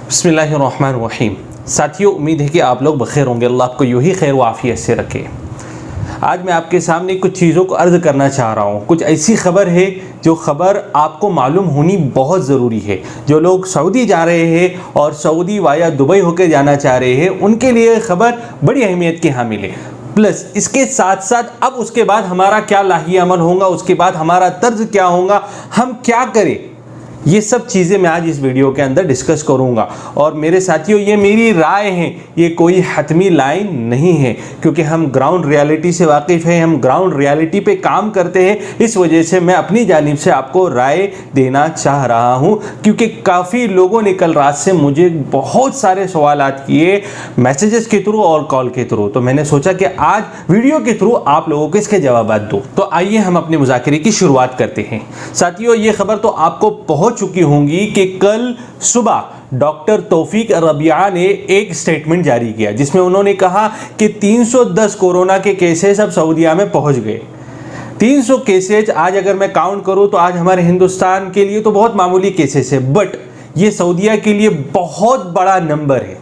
बिस्मिल्लाहिर्रहमानिर्रहीम। साथियों, उम्मीद है कि आप लोग बखैर होंगे। अल्लाह आपको यूं ही खैर व आफियत से रखे। आज मैं आपके सामने कुछ चीज़ों को अर्ज़ करना चाह रहा हूँ। कुछ ऐसी खबर है जो खबर आपको मालूम होनी बहुत ज़रूरी है। जो लोग सऊदी जा रहे हैं और सऊदी वाया दुबई होकर जाना चाह रहे हैं, उनके लिए खबर बड़ी अहमियत की हामिल है। प्लस इसके साथ साथ अब उसके बाद हमारा क्या लाही अमल होगा, उसके बाद हमारा तर्ज क्या होगा, हम क्या करें, ये सब चीज़ें मैं आज इस वीडियो के अंदर डिस्कस करूंगा। और मेरे साथियों, ये मेरी राय है, ये कोई हतमी लाइन नहीं है, क्योंकि हम ग्राउंड रियलिटी से वाकिफ़ हैं, हम ग्राउंड रियलिटी पे काम करते हैं। इस वजह से मैं अपनी जानिब से आपको राय देना चाह रहा हूं, क्योंकि काफ़ी लोगों ने कल रात से मुझे बहुत सारे सवालात किए मैसेजेस के थ्रू और कॉल के थ्रू। तो मैंने सोचा कि आज वीडियो के थ्रू आप लोगों को इसके जवाब दूँ। तो आइए हम अपने मुज़ाकरे की शुरुआत करते हैं। साथियों, ये खबर तो आपको पहुँच चुकी होंगी कि कल सुबह डॉक्टर तौफीक रबिया ने एक स्टेटमेंट जारी किया, जिसमें उन्होंने कहा कि 310 कोरोना के केसेस अब सऊदीया में पहुंच गए। 300 केसेज आज अगर मैं काउंट करूं तो आज हमारे हिंदुस्तान के लिए तो बहुत मामूली केसेस है, बट ये सऊदीया के लिए बहुत बड़ा नंबर है।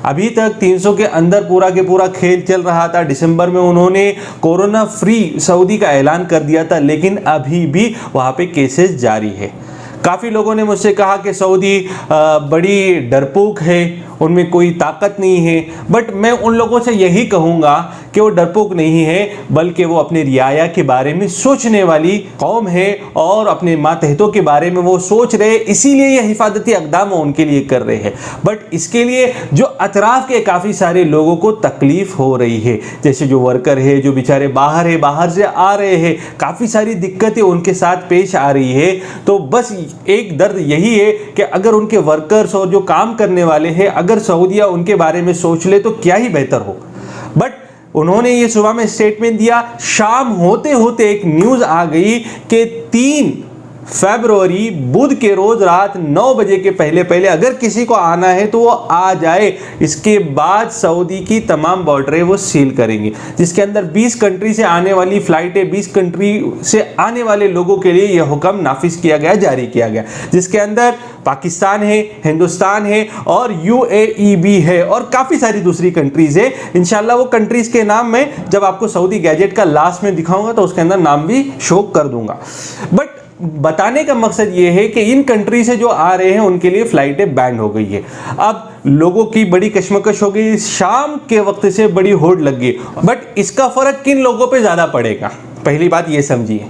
अभी तक 300 के अंदर पूरा के पूरा खेल चल रहा था। दिसंबर में उन्होंने कोरोना फ्री सऊदी का ऐलान कर दिया था, लेकिन अभी भी वहाँ पे केसेस जारी है। काफ़ी लोगों ने मुझसे कहा कि सऊदी बड़ी डरपोक है, उनमें कोई ताकत नहीं है, बट मैं उन लोगों से यही कहूँगा कि वो डरपोक नहीं है, बल्कि वो अपने रियाया के बारे में सोचने वाली कौम है और अपने मातहतों के बारे में वो सोच रहे, इसीलिए ये हिफाजती अक़दाम उनके लिए कर रहे हैं। बट इसके लिए जो अतराफ़ के काफ़ी सारे लोगों को तकलीफ़ हो रही है, जैसे जो वर्कर है, जो बेचारे बाहर है, बाहर से आ रहे हैं, काफ़ी सारी दिक्कतें उनके साथ पेश आ रही है। तो बस एक दर्द यही है कि अगर उनके वर्कर्स और जो काम करने वाले हैं, अगर सऊदीया उनके बारे में सोच ले तो क्या ही बेहतर हो। बट उन्होंने ये सुबह में स्टेटमेंट दिया, शाम होते होते एक न्यूज़ आ गई कि 3 फरवरी बुध के रोज रात 9 बजे के पहले पहले अगर किसी को आना है तो वो आ जाए। इसके बाद सऊदी की तमाम बॉर्डरें वो सील करेंगे, जिसके अंदर 20 कंट्री से आने वाली फ्लाइटें, 20 कंट्री से आने वाले लोगों के लिए यह हुक्म नाफिज किया गया, जारी किया गया, जिसके अंदर पाकिस्तान है, हिंदुस्तान है और यूएई भी है और काफ़ी सारी दूसरी कंट्रीज़ है। इंशाल्लाह वो कंट्रीज़ के नाम मैं जब आपको सऊदी गैजेट का लास्ट में दिखाऊंगा तो उसके अंदर नाम भी शो कर दूंगा। बट बताने का मकसद ये है कि इन कंट्री से जो आ रहे हैं उनके लिए फ्लाइटें बैन हो गई है। अब लोगों की बड़ी कश्मकश हो गई, शाम के वक्त से बड़ी होड़ लग गई। बट इसका फ़र्क किन लोगों पे ज़्यादा पड़ेगा, पहली बात ये समझिए।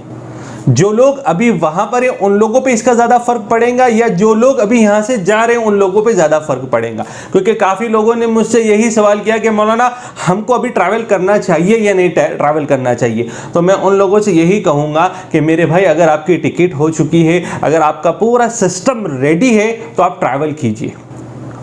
जो लोग अभी वहां पर हैं उन लोगों पे इसका ज़्यादा फर्क पड़ेगा, या जो लोग अभी यहाँ से जा रहे हैं उन लोगों पे ज़्यादा फर्क पड़ेगा? क्योंकि काफ़ी लोगों ने मुझसे यही सवाल किया कि मौलाना हमको अभी ट्रैवल करना चाहिए या नहीं ट्रैवल करना चाहिए। तो मैं उन लोगों से यही कहूँगा कि मेरे भाई, अगर आपकी टिकट हो चुकी है, अगर आपका पूरा सिस्टम रेडी है तो आप ट्रैवल कीजिए।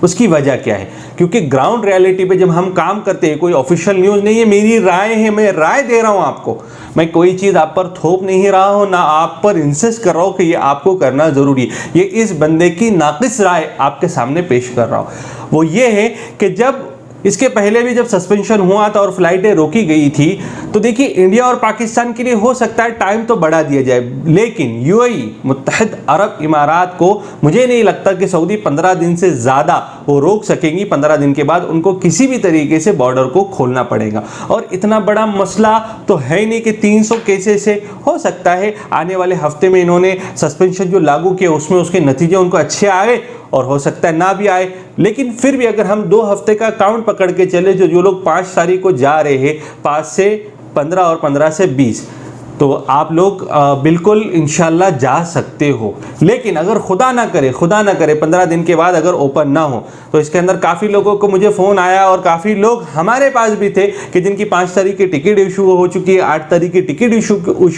उसकी वजह क्या है? क्योंकि ग्राउंड रियलिटी पे जब हम काम करते हैं, कोई ऑफिशियल न्यूज़ नहीं है, मेरी राय है, मैं राय दे रहा हूँ आपको। मैं कोई चीज़ आप पर थोप नहीं रहा हूँ, ना आप पर इंसिस्ट कर रहा हूँ कि ये आपको करना ज़रूरी है। ये इस बंदे की नाक़िस राय आपके सामने पेश कर रहा हूँ। वो ये है कि जब इसके पहले भी जब सस्पेंशन हुआ था और फ्लाइटें रोकी गई थी, तो देखिए इंडिया और पाकिस्तान के लिए हो सकता है टाइम तो बढ़ा दिया जाए, लेकिन यूएई मुत्तहिद अरब इमारात को मुझे नहीं लगता कि सऊदी 15 दिन से ज़्यादा वो रोक सकेंगी। 15 दिन के बाद उनको किसी भी तरीके से बॉर्डर को खोलना पड़ेगा। और इतना बड़ा मसला तो है ही नहीं कि 300 केसेस से हो सकता है आने वाले हफ्ते में इन्होंने सस्पेंशन जो लागू किया उसमें उसके नतीजे उनको अच्छे आए और हो सकता है ना भी आए। लेकिन फिर भी अगर हम 2 हफ्ते का काउंट पकड़ के चले, जो लोग 5 तारीख को जा रहे हैं, 5 से 15 और 15 से 20, तो आप लोग बिल्कुल इंशाल्लाह जा सकते हो। लेकिन अगर खुदा ना करे 15 दिन के बाद अगर ओपन ना हो, तो इसके अंदर काफ़ी लोगों को मुझे फ़ोन आया और काफ़ी लोग हमारे पास भी थे कि जिनकी 5 तारीख की टिकट इशू हो चुकी है, 8 तारीख की टिकट इशू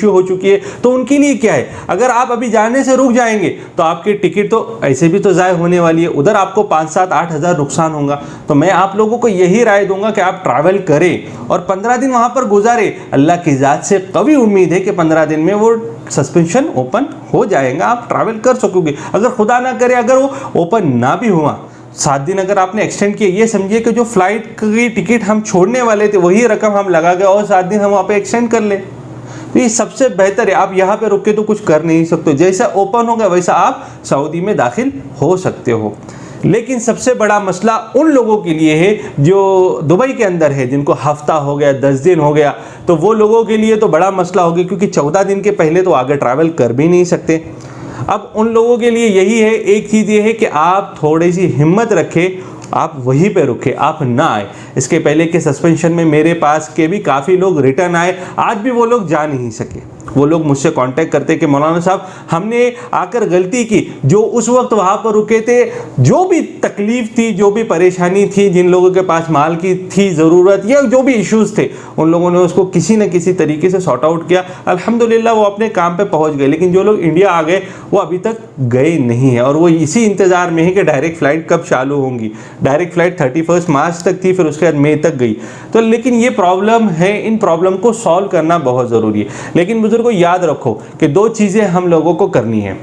हो चुकी है। तो उनके लिए क्या है, अगर आप अभी जाने से रुक जाएंगे तो आपकी टिकट तो ऐसे भी तो ज़ाय होने वाली है, उधर आपको 5, 7, 8 हज़ार नुकसान होगा। तो मैं आप लोगों को यही राय दूंगा कि आप ट्रैवल करें और 15 दिन वहाँ पर गुजारे। अल्लाह की ज़ात से कभी उम्मीद है कि 15 दिन में वो सस्पेंशन ओपन हो जाएगा, आप ट्रैवल कर सकोगे। अगर खुदा ना करे अगर वो ओपन ना भी हुआ, 7 दिन अगर आपने एक्सटेंड किया, ये समझिए कि जो फ्लाइट की टिकट हम छोड़ने वाले थे वही रकम हम लगा गए और 7 दिन हम वहाँ पे एक्सटेंड कर ले, तो ये सबसे बेहतर है। आप यहाँ पे रुक के तो कुछ कर नहीं सकते, जैसा ओपन होगा वैसा आप सऊदी में दाखिल हो सकते हो। लेकिन सबसे बड़ा मसला उन लोगों के लिए है जो दुबई के अंदर है, जिनको हफ्ता हो गया, 10 दिन हो गया, तो वो लोगों के लिए तो बड़ा मसला हो गया, क्योंकि 14 दिन के पहले तो आगे ट्रैवल कर भी नहीं सकते। अब उन लोगों के लिए यही है, एक चीज़ ये है कि आप थोड़ी सी हिम्मत रखें, आप वहीं पे रुके, आप ना आए। इसके पहले के सस्पेंशन में मेरे पास के भी काफ़ी लोग रिटर्न आए, आज भी वो लोग जा नहीं सके। वो लोग मुझसे कांटेक्ट करते कि मौलाना साहब हमने आकर गलती की, जो उस वक्त वहाँ पर रुके थे, जो भी तकलीफ़ थी, जो भी परेशानी थी, जिन लोगों के पास माल की थी ज़रूरत या जो भी इश्यूज़ थे, उन लोगों ने उसको किसी न किसी तरीके से सॉर्ट आउट किया। अल्हम्दुलिल्लाह वो अपने काम पे पहुँच गए। लेकिन जो लोग इंडिया आ गए वो अभी तक गए नहीं हैं, और वो इसी इंतज़ार में है कि डायरेक्ट फ़्लाइट कब चालू होंगी। डायरेक्ट फ़्लाइट 31 मार्च तक थी, फिर उसके बाद मई तक गई। तो लेकिन ये प्रॉब्लम है, इन प्रॉब्लम को सॉल्व करना बहुत ज़रूरी है। लेकिन बुजुर्गों, याद रखो कि दो चीज़ें हम लोगों को करनी है।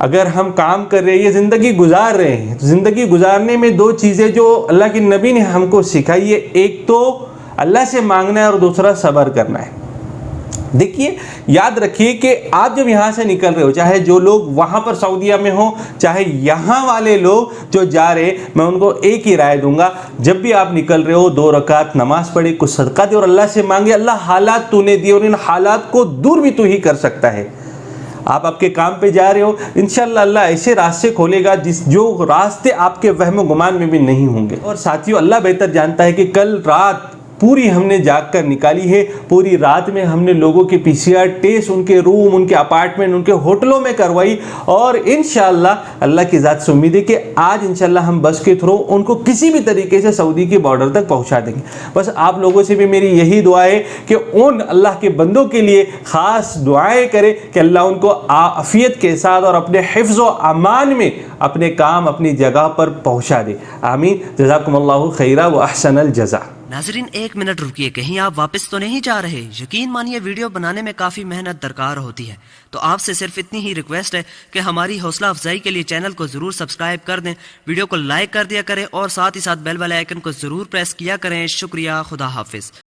अगर हम काम कर रहे हैं, ज़िंदगी गुजार रहे हैं, तो ज़िंदगी गुजारने में दो चीज़ें जो अल्लाह के नबी ने हमको सिखाई है, एक तो अल्लाह से मांगना है और दूसरा सब्र करना है। देखिए, याद रखिए कि आप जब यहाँ से निकल रहे हो, चाहे जो लोग वहाँ पर सऊदीया में हो, चाहे यहाँ वाले लोग जो जा रहे, मैं उनको एक ही राय दूंगा, जब भी आप निकल रहे हो 2 रकात नमाज पढ़े, कुछ सदका दे और अल्लाह से मांगे, अल्लाह हालात तूने दिए और इन हालात को दूर भी तू ही कर सकता है। आप आपके काम पे जा रहे हो, इंशाल्लाह अल्लाह ऐसे रास्ते खोलेगा जो रास्ते आपके वहम गुमान में भी नहीं होंगे। और साथियों, अल्लाह बेहतर जानता है कि कल रात पूरी हमने जाग कर निकाली है, पूरी रात में हमने लोगों के PCR टेस्ट उनके रूम, उनके अपार्टमेंट, उनके होटलों में करवाई, और इंशाल्लाह अल्लाह की ज़ात से उम्मीद है कि आज इंशाल्लाह हम बस के थ्रू उनको किसी भी तरीके से सऊदी के बॉर्डर तक पहुंचा देंगे। बस आप लोगों से भी मेरी यही दुआ है कि उन अल्लाह के बंदों के लिए ख़ास दुआएँ करें कि अल्लाह उनको आफियत के साथ और अपने हिफ्ज़ व अमान में अपने काम, अपनी जगह पर पहुँचा दे। आमीन। जज़ाकुमुल्लाहु खैरा व अहसनल जज़ा। नाजरीन, 1 मिनट रुकिए, कहीं आप वापस तो नहीं जा रहे? यकीन मानिए वीडियो बनाने में काफ़ी मेहनत दरकार होती है, तो आपसे सिर्फ इतनी ही रिक्वेस्ट है कि हमारी हौसला अफजाई के लिए चैनल को ज़रूर सब्सक्राइब कर दें, वीडियो को लाइक कर दिया करें और साथ ही साथ बेल वाले आइकन को ज़रूर प्रेस किया करें। शुक्रिया, खुदा हाफिज़।